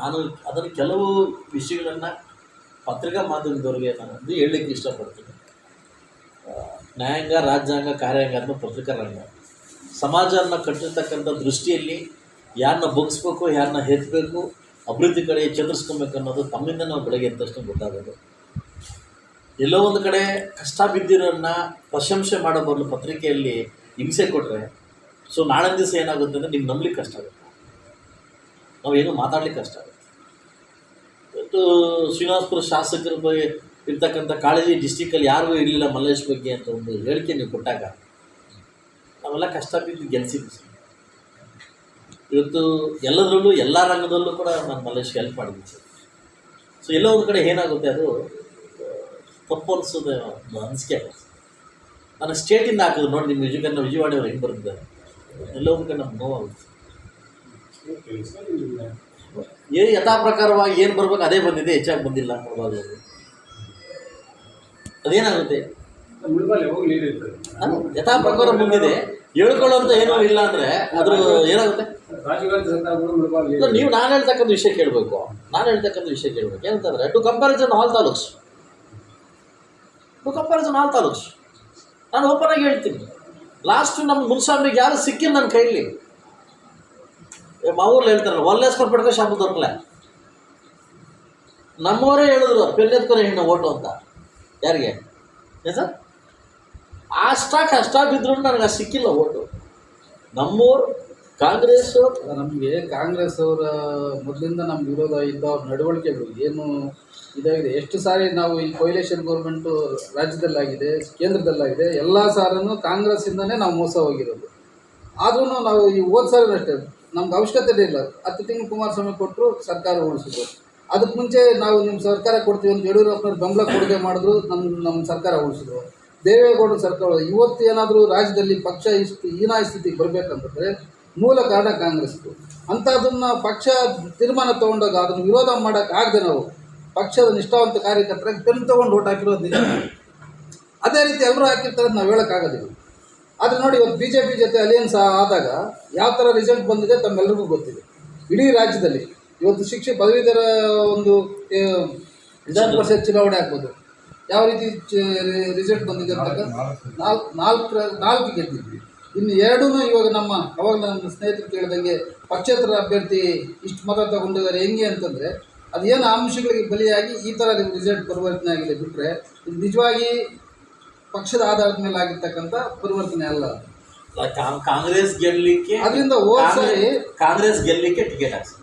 ನಾನು ಅದನ್ನು ಕೆಲವು ವಿಷಯಗಳನ್ನು ಪತ್ರಿಕಾ ಮಾಧ್ಯಮದವ್ರಿಗೆ ನಾನು ಹೇಳಲಿಕ್ಕೆ ಇಷ್ಟಪಡ್ತೀನಿ. ನ್ಯಾಯಾಂಗ, ರಾಜ್ಯಾಂಗ, ಕಾರ್ಯಾಂಗ ಅನ್ನೋ ಪತ್ರಿಕಾ ರಂಗ ಸಮಾಜವನ್ನು ಕಟ್ಟಿರ್ತಕ್ಕಂಥ ದೃಷ್ಟಿಯಲ್ಲಿ ಯಾರನ್ನ ಬಗ್ಗಿಸ್ಬೇಕು, ಯಾರನ್ನ ಎತ್ತಬೇಕು, ಅಭಿವೃದ್ಧಿ ಕಡೆ ಚಂದ್ರಿಸ್ಕೊಬೇಕು ಅನ್ನೋದು ತಮ್ಮಿಂದ ನಾವು ಬೆಳಗ್ಗೆ ಎದ್ದ ತಕ್ಷಣ ಗೊತ್ತಾಗೋದು. ಎಲ್ಲೋ ಒಂದು ಕಡೆ ಕಷ್ಟ ಬಿದ್ದಿರೋನ್ನ ಪ್ರಶಂಸೆ ಮಾಡೋ ಬದಲು ಪತ್ರಿಕೆಯಲ್ಲಿ ಹಿಂಸೆ ಕೊಟ್ಟರೆ ಸೊ ನಾಳೆ ದಿವಸ ಏನಾಗುತ್ತೆ ಅಂದರೆ ನಿಮ್ಗೆ ನಂಬಲಿಕ್ಕೆ ಕಷ್ಟ ಆಗುತ್ತೆ, ನಾವೇನು ಮಾತಾಡ್ಲಿಕ್ಕೆ ಕಷ್ಟ ಆಗುತ್ತೆ. ಇವತ್ತು ಶ್ರೀನಿವಾಸಪುರ ಶಾಸಕರ ಬಗ್ಗೆ ಇರ್ತಕ್ಕಂಥ ಕಾಳಜಿ ಡಿಸ್ಟಿಕಲ್ಲಿ ಯಾರಿಗೂ ಇರಲಿಲ್ಲ ಮಲ್ಲೇಶ್ ಬಗ್ಗೆ ಅಂತ ಒಂದು ಹೇಳಿಕೆ ನೀವು ಕೊಟ್ಟಾಗ ನಾವೆಲ್ಲ ಕಷ್ಟ ಬಿದ್ದು ಗೆಲ್ಸಿದ್ವಿ. ಇವತ್ತು ಎಲ್ಲದರಲ್ಲೂ ಎಲ್ಲ ರಂಗದಲ್ಲೂ ಕೂಡ ನಾನು ಮಲ್ಲೇಶ್ಗೆ ಹೆಲ್ಪ್ ಮಾಡಿದ್ದೀನಿ ಸರ್. ಸೊ ಎಲ್ಲೋ ಒಂದು ಕಡೆ ಏನಾಗುತ್ತೆ, ಅದು ತಪ್ಪು ಅನಿಸೋದು ಅನಿಸಿಕೆ ಆಗುತ್ತೆ. ನಾನು ಸ್ಟೇಟಿಂದ ಹಾಕಿದ್ರು ನೋಡಿ, ನಿಮ್ಮ ವಿಜಯವಾಡಿ ಅವ್ರು ಹೆಂಗೆ ಬರ್ತಿದ್ದಾರೆ, ಎಲ್ಲೋ ಒಂದು ಕಡೆ ನಮ್ಗೆ ನೋವಾಗುತ್ತೆ. ಯಥಾ ಪ್ರಕಾರವಾಗಿ ಏನು ಬರ್ಬೇಕು ಅದೇ ಬಂದಿದೆ, ಹೆಚ್ಚಾಗಿ ಬಂದಿಲ್ಲ ನೋಡ್ಬೋದು. ಅದೇನಾಗುತ್ತೆ, ಯಥಾ ಪ್ರಕಾರ ಬಂದಿದೆ, ಹೇಳ್ಕೊಳ್ಳೋಂಥ ಏನೂ ಇಲ್ಲ ಅಂದರೆ ಅದ್ರ ಏನಾಗುತ್ತೆ. ನೀವು ನಾನು ಹೇಳ್ತಕ್ಕಂಥ ವಿಷಯ ಕೇಳಬೇಕು, ಏನಂತಂದರೆ ಟು ಕಂಪ್ಯಾರಿಸನ್ ಆಲ್ ತಾಲೂಕ್ಸ್, ನಾನು ಓಪನ್ ಆಗಿ ಹೇಳ್ತೀನಿ. ಲಾಸ್ಟ್ ನಮ್ಮ ಮುನ್ಸಾಮಿಗೆ ಯಾರು ಸಿಕ್ಕಿಲ್ಲ ನನ್ನ ಕೈಲಿ. ಮಾವೂರ್ಲಿ ಹೇಳ್ತಾರಲ್ಲ, ಒಲ್ಲೇಸ್ಕೊಂಡು ಪಡ್ಕೊ ಶಾಪ ದೊರಕಲೆ, ನಮ್ಮವರೇ ಹೇಳಿದ್ರು ಪೆನ್ ಎತ್ಕೊಂಡು ಹೆಣ್ಣು ಓಟು ಅಂತ. ಯಾರಿಗೆ ಸರ್ ಅಷ್ಟ ಬಿದ್ರು ನನಗೆ ಸಿಕ್ಕಿಲ್ಲ ಓಟು. ನಮ್ಮೂರು ಕಾಂಗ್ರೆಸ್ಸು, ನಮಗೆ ಕಾಂಗ್ರೆಸ್ ಅವರ ಮೊದಲಿಂದ ನಮ್ಗೆ ವಿರೋಧ ಇದ್ದ ಅವ್ರ ನಡವಳಿಕೆಗಳು ಏನು ಇದಾಗಿದೆ. ಎಷ್ಟು ಸಾರಿ ನಾವು ಈ ಕೊಯ್ಲೇಷನ್ ಗೌರ್ಮೆಂಟು ರಾಜ್ಯದಲ್ಲಾಗಿದೆ, ಕೇಂದ್ರದಲ್ಲಾಗಿದೆ, ಎಲ್ಲ ಸಾರನ್ನು ಕಾಂಗ್ರೆಸ್ಸಿಂದನೇ ನಾವು ಮೋಸ ಹೋಗಿರೋದು. ಆದ್ರೂ ನಾವು ಈ ಹೋದ ಸಾರಿ ಅಷ್ಟೇ ನಮ್ಗೆ ಅವಶ್ಯಕತೆ ಇಲ್ಲ. 10 ತಿಂಗಳು ಕುಮಾರಸ್ವಾಮಿ ಕೊಟ್ಟರು, ಸರ್ಕಾರ ಉಳಿಸಿದ್ರು. ಅದಕ್ಕೆ ಮುಂಚೆ ನಾವು ನಿಮ್ಮ ಸರ್ಕಾರ ಕೊಡ್ತೀವಿ ಅಂತ ಯಡಿಯೂರಪ್ಪನವ್ರು ಬೆಂಬಲ ಕೊಡುಗೆ ಮಾಡಿದ್ರು, ನಮ್ಮ ಸರ್ಕಾರ ಉಳಿಸಿದ್ರು. ದೇವೇಗೌಡರ ಸರ್ಕಾರ ಇವತ್ತು ಏನಾದರೂ ರಾಜ್ಯದಲ್ಲಿ ಪಕ್ಷ ಇಷ್ಟು ಹೀನಾಯ ಸ್ಥಿತಿಗೆ ಬರಬೇಕಂತಂದರೆ ಮೂಲ ಕಾರಣ ಕಾಂಗ್ರೆಸ್ದು. ಅಂಥದನ್ನು ಪಕ್ಷ ತೀರ್ಮಾನ ತೊಗೊಂಡಾಗ ಅದನ್ನು ವಿರೋಧ ಮಾಡೋಕ್ಕಾಗದೆ ನಾವು ಪಕ್ಷದ ನಿಷ್ಠಾವಂತ ಕಾರ್ಯಕರ್ತರಾಗಿ ಪೆನ್ ತೊಗೊಂಡು ಓಟ್ ಹಾಕಿರೋದು ನಿಜ. ಅದೇ ರೀತಿ ಎಲ್ಲರೂ ಹಾಕಿರ್ತಾರೆ ನಾವು ಹೇಳೋಕ್ಕಾಗೋದಿಲ್ಲ. ಆದರೆ ನೋಡಿ, ಇವತ್ತು BJP ಜೊತೆ ಅಲಿಯನ್ಸ್ ಆದಾಗ ಯಾವ ಥರ ರಿಸಲ್ಟ್ ಬಂದಿದೆ ತಮ್ಮೆಲ್ಲರಿಗೂ ಗೊತ್ತಿದೆ. ಇಡೀ ರಾಜ್ಯದಲ್ಲಿ ಇವತ್ತು ಪದವೀಧರ ಒಂದು ವಿಧಾನ ಪರಿಷತ್ ಚುನಾವಣೆ ಆಗ್ಬೋದು, ಯಾವ ರೀತಿ ರಿಸಲ್ಟ್ ಬಂದಿದೆ ಅಂತಕ್ಕ 4 ಗೆದ್ದಿದ್ವಿ. ಇನ್ನು 2 ಇವಾಗ ಅವಾಗ ನಮ್ಮ ಸ್ನೇಹಿತರು ಕೇಳಿದಂಗೆ ಪಕ್ಷೇತರ ಅಭ್ಯರ್ಥಿ ಇಷ್ಟು ಮತ ತಗೊಂಡಿದ್ದಾರೆ. ಹೆಂಗೆ ಅಂತಂದರೆ ಅದೇನು ಅಂಶಗಳಿಗೆ ಬಲಿಯಾಗಿ ಈ ಥರ ರಿಸಲ್ಟ್ ಪರಿವರ್ತನೆ ಆಗಿದೆ ಬಿಟ್ಟರೆ ಇದು ನಿಜವಾಗಿ ಪಕ್ಷದ ಆಧಾರದ ಮೇಲೆ ಆಗಿರ್ತಕ್ಕಂಥ ಪರಿವರ್ತನೆ ಅಲ್ಲ. ಕಾಂಗ್ರೆಸ್ ಗೆಲ್ಲಲಿಕ್ಕೆ ಅದರಿಂದ ಕಾಂಗ್ರೆಸ್ ಗೆಲ್ಲಲಿಕ್ಕೆ ಟಿಕೆಟ್ ಹಾಕ್ಸಿ